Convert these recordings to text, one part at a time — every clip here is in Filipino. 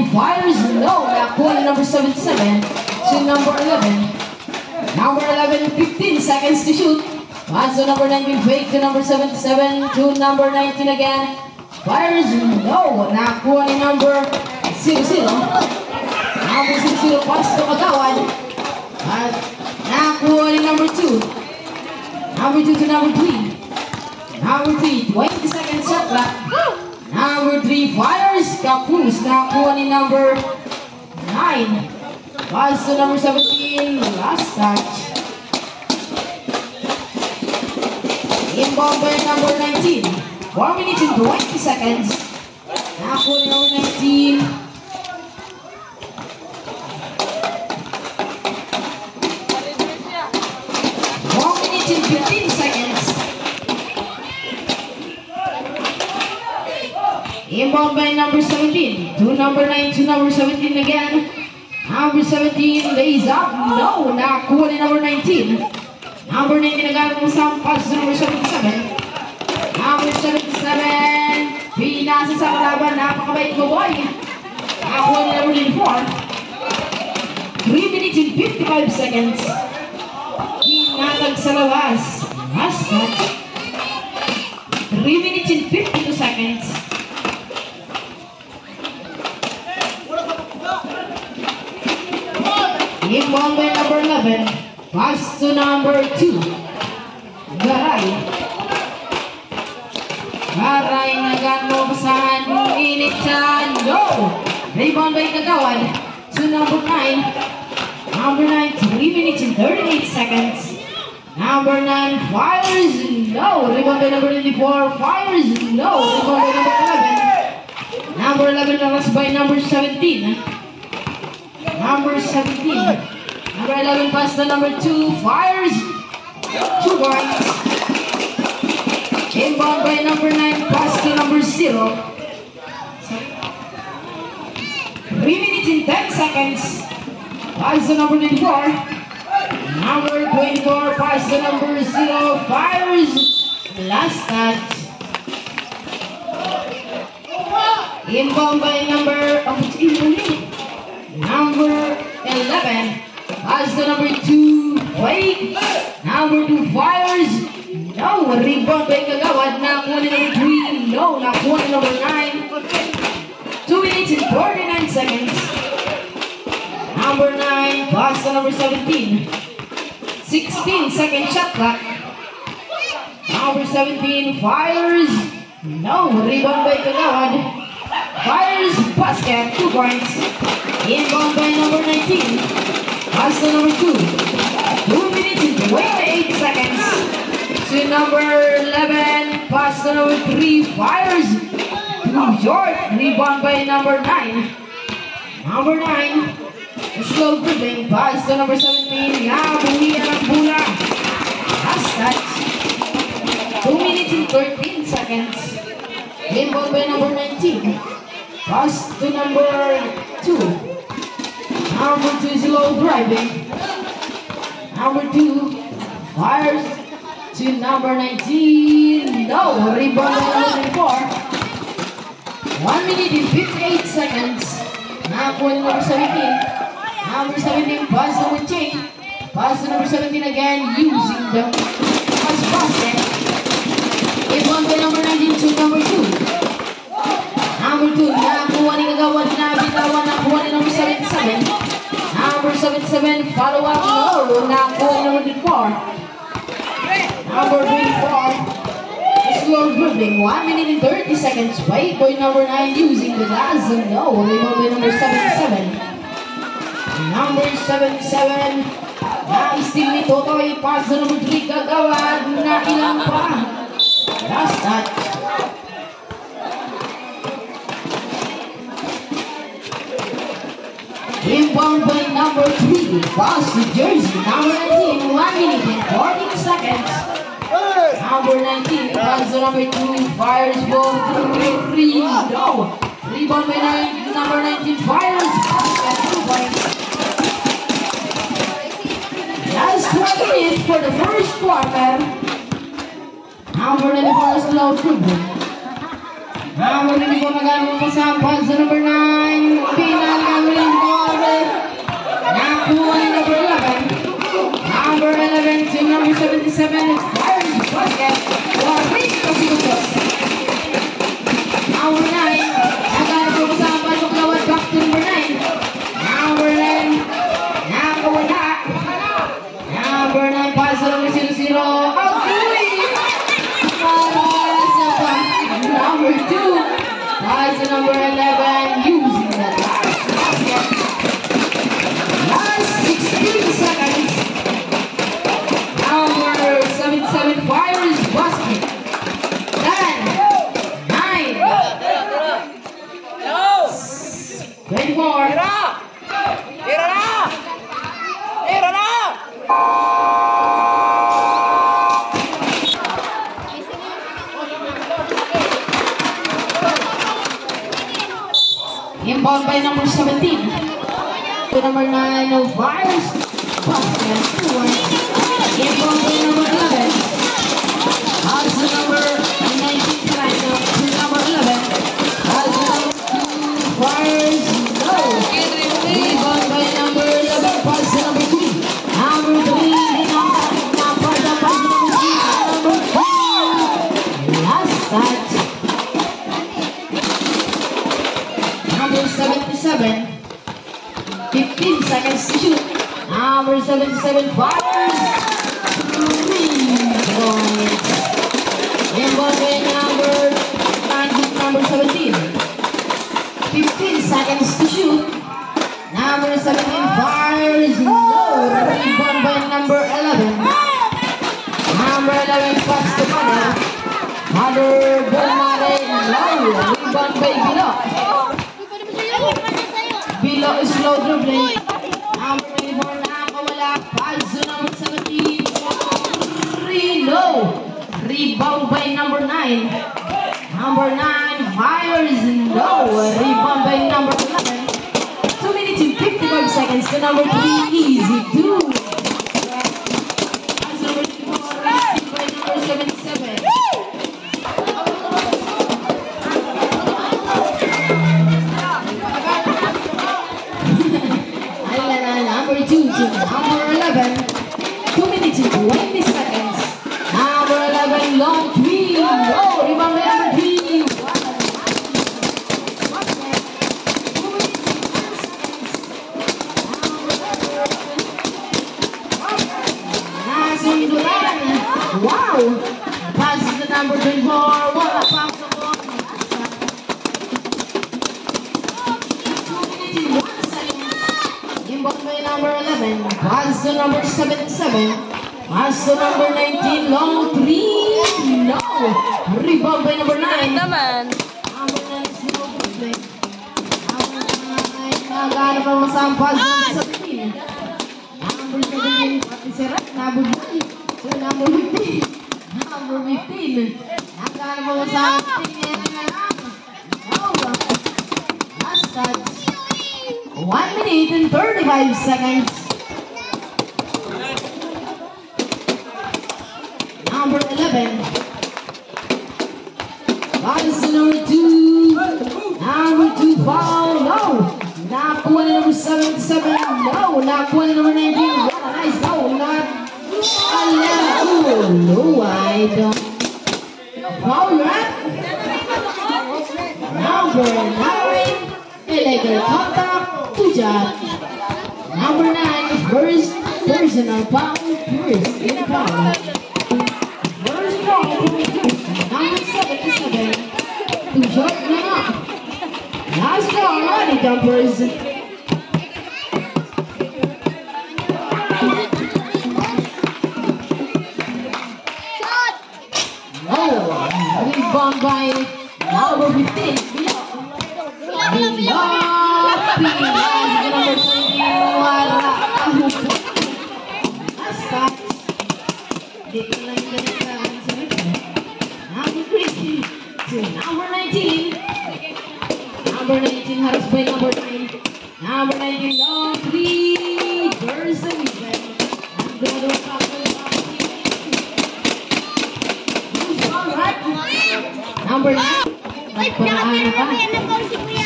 9 fires, no, nakuha ni number 77 to number 11. Number 11, 15 seconds to shoot. Pass to number 19, fake to number 77 to number 19 again. Fires, no, nakuha ni number 00. Number 00, pass to Kagawan. At nakuha ni number 2. Number 2 to number 3. Number 3, 20 seconds shot clock. Number 3, fires, Kapus, nakuha ni number 9. Pass to number 17, last touch. Inbound by number 19. 4 minutes and 20 seconds. Nakuha ni number 19. In 15 seconds. Inbound by number 17. To number 9 to number 17 again. Number 17 lays up. No, nakuha ni number 19. Number 19 agad ng isang pass to number 77. Number 77. Pinasa sa kalaban. Napakabait mo boy. Nakuha ni number 4. 3 minutes and 55 seconds. Hinatag sa labas. Last touch. 3 minutes and 52 seconds. Inbound by number 11. Pass to number 2. Garay. Garay nagan mo basahan. Init siya. No! Rebound by Kagawan. To number 9. Number 9, 3 minutes and 38 seconds. Number 9 fires, no. Rebound by number 94, fires, no. Rebound by number 11. Number 11 lost by number 17. Number 17. Number 11 pass to number 2, fires, 2 points. Inbound by number 9, pass to number 0. 3 minutes and 10 seconds. Pass to number 24. Number 24, pass to number 0, fires, last touch. Inbound by number 11, pass to number 2, wait. Number 2, fires, no. Rebound by Kagawad, nakuha ni number 3, no. Nakuha ni number 9. 2 minutes and 49 seconds. Number 9, pass to number 17. 16 second shot clock. Number 17 fires. No. Rebound by Kagawad. Fires basket. 2 points. Inbound by number 19. Pass to number 2. 2 minutes and 28 seconds. To number 11. Pass to number 3. Fires. Too short. Rebound by number 9. Number 9. Slow dribbling, pass to number 17. Nabuhian ang bola. Last touch. 2 minutes and 13 seconds. Inbound by number 19. Pass to number 2. Number 2 is slow driving. Number 2 fires to number 19. No, rebound by number 4. 1 minute and 58 seconds. Nakuha ni number 17. Number 17, pass to number 8. Pass to number 17 again, using the pass basket. Inbound by number 19 to number 2. Number 2, nakuha ni Kagawad na bitawan, nakuha ni number 77. Number 77, follow up, no. Nakuha ni number 24. Number 24. Slow dribbling, 1 minute and 30 seconds. Wait by number 9 using the glass. No, rebound by number 77. Number 77. Na-steal ni Totoy. Pass to number 3. Kagawad. Na ilang pa. Last touch. Inbound by number 3. Pass to jersey. Number 19. 1 minute and 14 seconds. Number 19. Pass to number 2. Fires ball. 3. No. Rebound by number 19. Fires. Basket. 2 points. Last 20 minutes for the first quarter. Number 94 slow dribbling. Number 94 nagamit pa sa pass number 9. number 77, Fires Basket. Warin Kasimutos. Number 9, naghanap po sa pasok lawat back to number 9. Number 9, nakawala. Number 9, pasok number 00. Number 2, pasok number 11, using the last basket. Last 16 seconds. Number 77, Fires Basket. 10, 9, 24. Inbound by number 17. To number 9 of Fires Basket. Inbound by number 11. As the number 19 tonight to number 11. As the number 2 Fires no. Inbound by number 11. Pass to number 3. Number 3. Number 3. Last touch. Number 77. 15 seconds to shoot. Number 77 Fires. 3 points. Inbound by number 17. 15 seconds to shoot. Number 17 Fires. No. Rebound by number 11. Number 11 pass to Mother. Mother Bomare. No. Rebound by Bilo. Bilo is slow dribbling. Number 24 nakawala. Pass to number 17. 3 no. Rebound by number 9. Number 9 Fires no. Rebound by number 11. 2 minutes and 55 seconds to number 3 Easy 2. Pass number 24 received by number 77. Number 2 to number 11. 2 minutes and 20 seconds. Number 11 long 3. No. Rebound by number 3. Wow! Passes the number 24. What a pass the ball. 2 minutes and 1 second. Inbound by number 11. Pass to number 77. Pass to number 19. Long 3. No! Rebound by number 9. Naman. Number 9 is no play. Number 9. Naghanap ang masampas ng 17. Number 17. Pati si Rat. Nabugay. So number 15. Number 15. Naghanap ang masampas ng 17. No! Last touch. 1 minute and 35 seconds. Number 11. Pass to number 2. Number 2 foul. No. Nakuha ni number 77. No. Nakuha ni number 19. What a nice no. Not. No, I don't. Foul, right? Number 9. Illegal contact. Number 9, first personal foul, first in foul. First foul, number 77. Too short na nga. Last foul, money jumpers. Oh, rebound by number 15. Number 19. Number 19 harus by number 9. Number 19 long 3. Person number 9.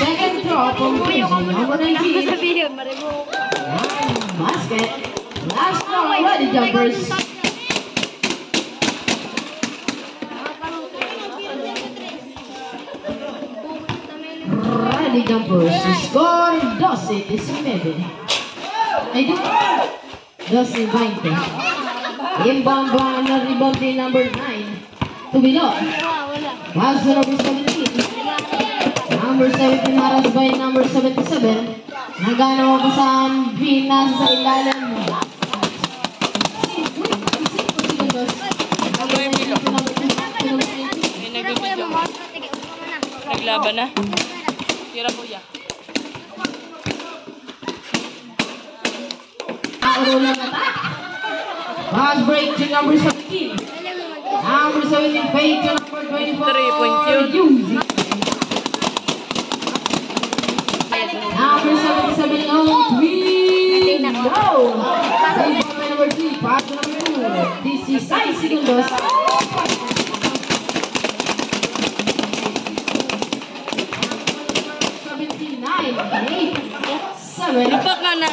Second throw from number 19. Basket. Last throw already, jumpers. high jumpers. Score 12-19. Ay, 12-20. Inbound ba na rebound din number 9. Tubilo. Pass to number 17. Number 17 haras by number 77. Nagana mo sa Pinas sa ilalim. Naglaban na. Tira po ya. Pass break to number 17. Number 17 fade to number 24. 3-point yun. Number 77 on 3. No. Save by number 3. Pass to number 2. 16 segundos. 7. Lipat nga na.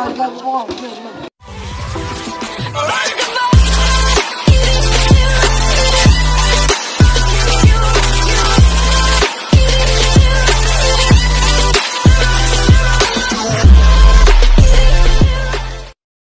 Go, go, go.